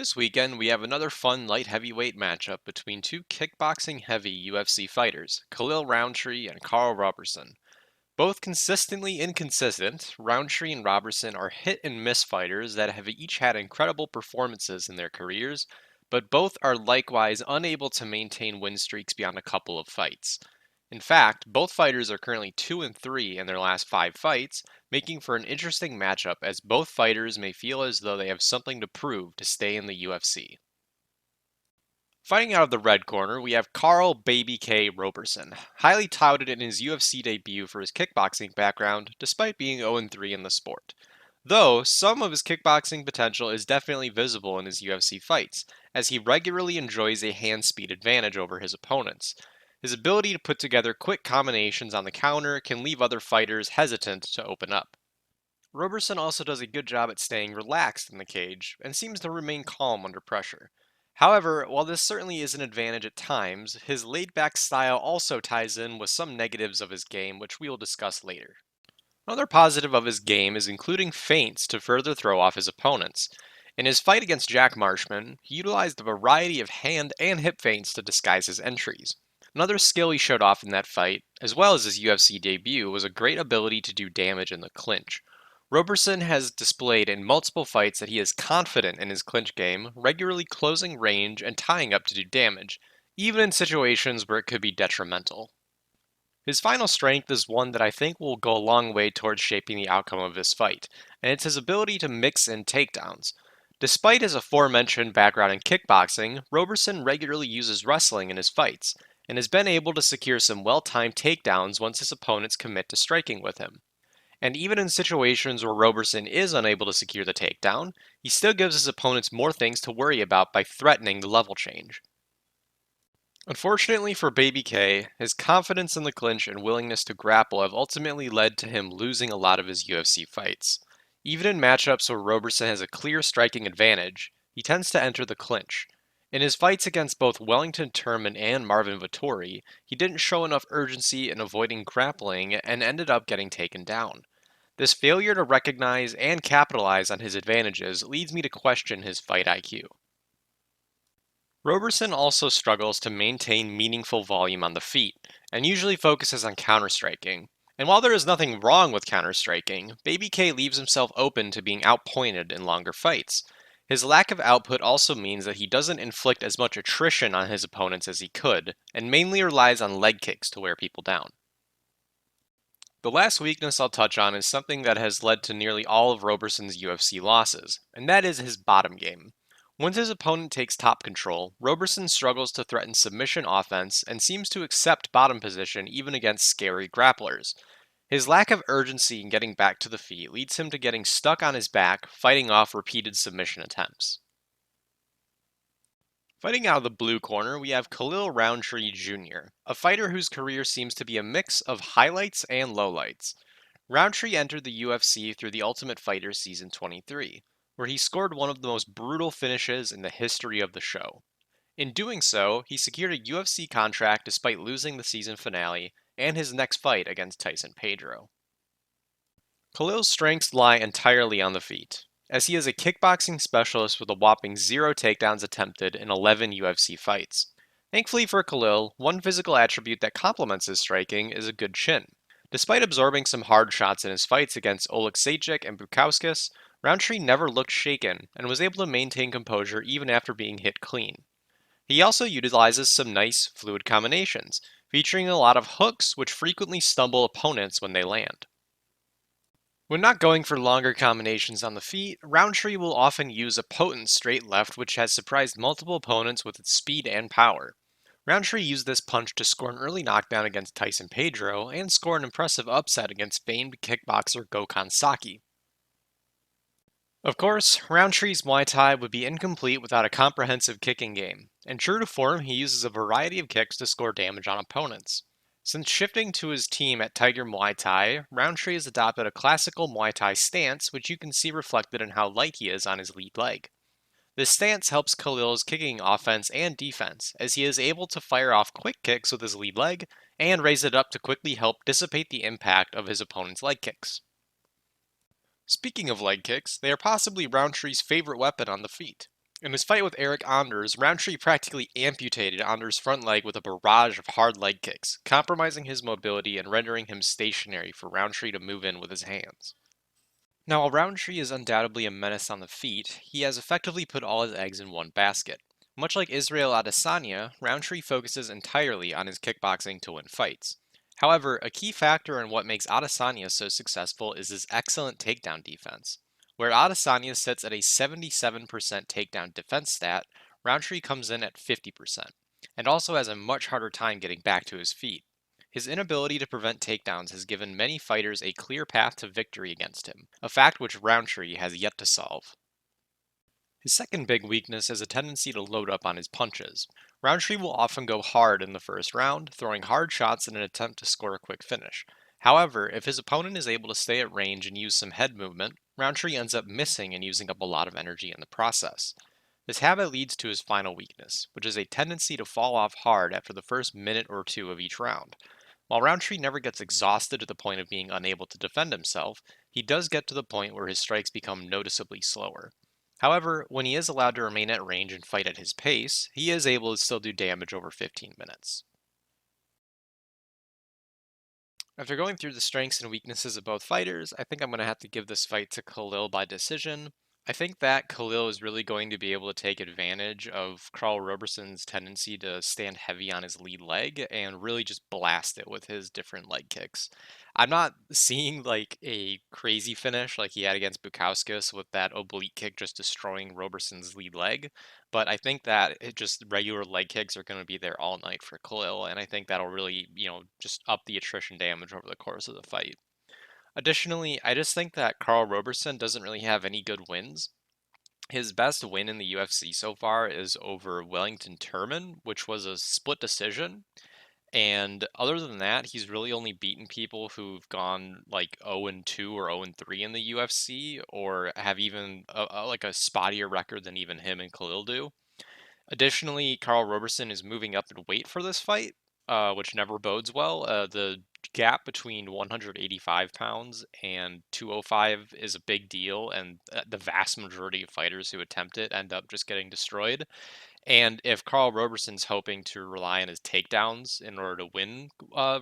This weekend, we have another fun light heavyweight matchup between two kickboxing heavy UFC fighters, Khalil Rountree and Carl Roberson. Both consistently inconsistent, Rountree and Roberson are hit and miss fighters that have each had incredible performances in their careers, but both are likewise unable to maintain win streaks beyond a couple of fights. In fact, both fighters are currently 2 and 3 in their last 5 fights, making for an interesting matchup as both fighters may feel as though they have something to prove to stay in the UFC. Fighting out of the red corner, we have Carl Baby K. Roberson, highly touted in his UFC debut for his kickboxing background, despite being 0 3 in the sport. Though, some of his kickboxing potential is definitely visible in his UFC fights, as he regularly enjoys a hand speed advantage over his opponents. His ability to put together quick combinations on the counter can leave other fighters hesitant to open up. Roberson also does a good job at staying relaxed in the cage, and seems to remain calm under pressure. However, while this certainly is an advantage at times, his laid-back style also ties in with some negatives of his game, which we will discuss later. Another positive of his game is including feints to further throw off his opponents. In his fight against Jack Marshman, he utilized a variety of hand and hip feints to disguise his entries. Another skill he showed off in that fight, as well as his UFC debut, was a great ability to do damage in the clinch. Roberson has displayed in multiple fights that he is confident in his clinch game, regularly closing range and tying up to do damage, even in situations where it could be detrimental. His final strength is one that I think will go a long way towards shaping the outcome of this fight, and it's his ability to mix in takedowns. Despite his aforementioned background in kickboxing, Roberson regularly uses wrestling in his fights, and has been able to secure some well-timed takedowns once his opponents commit to striking with him. And even in situations where Roberson is unable to secure the takedown, he still gives his opponents more things to worry about by threatening the level change. Unfortunately for Baby K, his confidence in the clinch and willingness to grapple have ultimately led to him losing a lot of his UFC fights. Even in matchups where Roberson has a clear striking advantage, he tends to enter the clinch. In his fights against both Wellington Turman and Marvin Vettori, he didn't show enough urgency in avoiding grappling and ended up getting taken down. This failure to recognize and capitalize on his advantages leads me to question his fight IQ. Roberson also struggles to maintain meaningful volume on the feet, and usually focuses on counterstriking. And while there is nothing wrong with counterstriking, Baby K leaves himself open to being outpointed in longer fights. His lack of output also means that he doesn't inflict as much attrition on his opponents as he could, and mainly relies on leg kicks to wear people down. The last weakness I'll touch on is something that has led to nearly all of Roberson's UFC losses, and that is his bottom game. Once his opponent takes top control, Roberson struggles to threaten submission offense and seems to accept bottom position even against scary grapplers. His lack of urgency in getting back to the feet leads him to getting stuck on his back, fighting off repeated submission attempts. Fighting out of the blue corner, we have Khalil Rountree Jr., a fighter whose career seems to be a mix of highlights and lowlights. Rountree entered the UFC through the Ultimate Fighter Season 23, where he scored one of the most brutal finishes in the history of the show. In doing so, he secured a UFC contract despite losing the season finale and his next fight against Tyson Pedro. Khalil's strengths lie entirely on the feet, as he is a kickboxing specialist with a whopping 0 takedowns attempted in 11 UFC fights. Thankfully for Khalil, one physical attribute that complements his striking is a good chin. Despite absorbing some hard shots in his fights against Oleksiejczuk and Bukauskas, Rountree never looked shaken and was able to maintain composure even after being hit clean. He also utilizes some nice, fluid combinations, featuring a lot of hooks which frequently stumble opponents when they land. When not going for longer combinations on the feet, Rountree will often use a potent straight left which has surprised multiple opponents with its speed and power. Rountree used this punch to score an early knockdown against Tyson Pedro and score an impressive upset against famed kickboxer Gokhan Saki. Of course, Rowntree's Muay Thai would be incomplete without a comprehensive kicking game, and true to form, he uses a variety of kicks to score damage on opponents. Since shifting to his team at Tiger Muay Thai, Rountree has adopted a classical Muay Thai stance, which you can see reflected in how light he is on his lead leg. This stance helps Khalil's kicking offense and defense, as he is able to fire off quick kicks with his lead leg and raise it up to quickly help dissipate the impact of his opponent's leg kicks. Speaking of leg kicks, they are possibly Rowntree's favorite weapon on the feet. In his fight with Eric Anders, Rountree practically amputated Anders' front leg with a barrage of hard leg kicks, compromising his mobility and rendering him stationary for Rountree to move in with his hands. Now, while Rountree is undoubtedly a menace on the feet, he has effectively put all his eggs in one basket. Much like Israel Adesanya, Rountree focuses entirely on his kickboxing to win fights. However, a key factor in what makes Adesanya so successful is his excellent takedown defense. Where Adesanya sits at a 77% takedown defense stat, Rountree comes in at 50%, and also has a much harder time getting back to his feet. His inability to prevent takedowns has given many fighters a clear path to victory against him, a fact which Rountree has yet to solve. His second big weakness is a tendency to load up on his punches. Rountree will often go hard in the first round, throwing hard shots in an attempt to score a quick finish. However, if his opponent is able to stay at range and use some head movement, Rountree ends up missing and using up a lot of energy in the process. This habit leads to his final weakness, which is a tendency to fall off hard after the first minute or two of each round. While Rountree never gets exhausted to the point of being unable to defend himself, he does get to the point where his strikes become noticeably slower. However, when he is allowed to remain at range and fight at his pace, he is able to still do damage over 15 minutes. After going through the strengths and weaknesses of both fighters, I think I'm going to have to give this fight to Khalil by decision. I think that Khalil is really going to be able to take advantage of Carl Roberson's tendency to stand heavy on his lead leg and really just blast it with his different leg kicks. I'm not seeing like a crazy finish like he had against Bukauskas with that oblique kick just destroying Roberson's lead leg, but I think that it just regular leg kicks are going to be there all night for Khalil, and I think that'll really, just up the attrition damage over the course of the fight. Additionally, I just think that Carl Roberson doesn't really have any good wins. His best win in the UFC so far is over Wellington Turman, which was a split decision. And other than that, he's really only beaten people who've gone like 0 and 2 or 0 and 3 in the UFC, or have even like a spottier record than even him and Khalil do. Additionally, Carl Roberson is moving up in weight for this fight, which never bodes well. The gap between 185 pounds and 205 is a big deal, and the vast majority of fighters who attempt it end up just getting destroyed. And if Carl Roberson's hoping to rely on his takedowns in order to win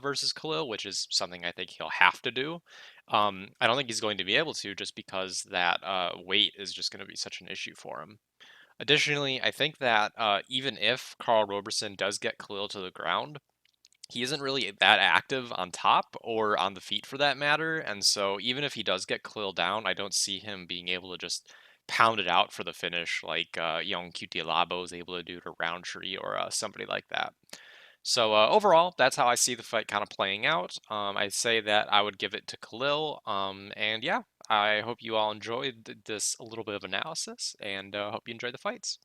versus Khalil, which is something I think he'll have to do, I don't think he's going to be able to just because that weight is just going to be such an issue for him. Additionally, I think that even if Carl Roberson does get Khalil to the ground, he isn't really that active on top or on the feet for that matter. And so even if he does get Khalil down, I don't see him being able to just pound it out for the finish like young QT Labo is able to do to Roundtree or somebody like that. So overall, that's how I see the fight kind of playing out. I'd say that I would give it to Khalil. And yeah, I hope you all enjoyed this a little bit of analysis and hope you enjoy the fights.